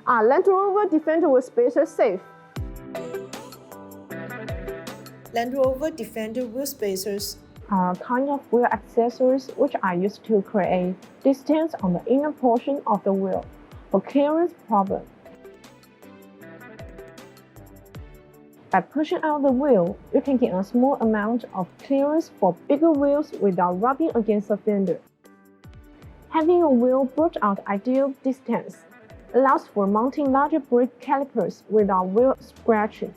Are Land Rover Defender wheel spacers safe? Land Rover Defender wheel spacers are a kind of wheel accessories which are used to create distance on the inner portion of the wheel for clearance problem. By pushing out the wheel, you can get a small amount of clearance for bigger wheels without rubbing against the fender. Having a wheel brought out ideal distance allows for mounting larger brake calipers without wheel scratching.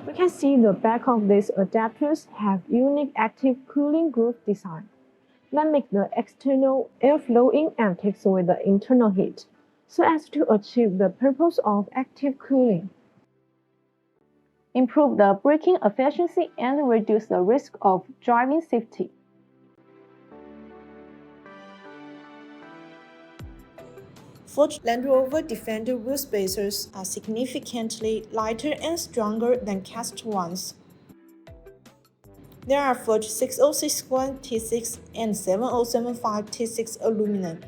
We can see the back of these adapters have unique active cooling groove design that make the external air flow in and takes away the internal heat, so as to achieve the purpose of active cooling. Improve the braking efficiency and reduce the risk of driving safety. Forged Land Rover Defender wheel spacers are significantly lighter and stronger than cast ones. There are forged 6061 T6 and 7075 T6 aluminum.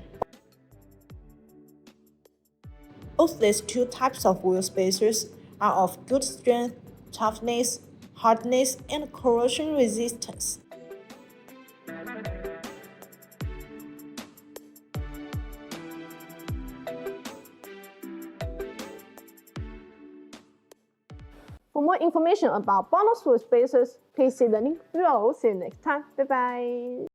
Both these two types of wheel spacers are of good strength, toughness, hardness, and corrosion resistance. For more information about BONOSS wheel spacers, please see the link below. See you next time. Bye bye.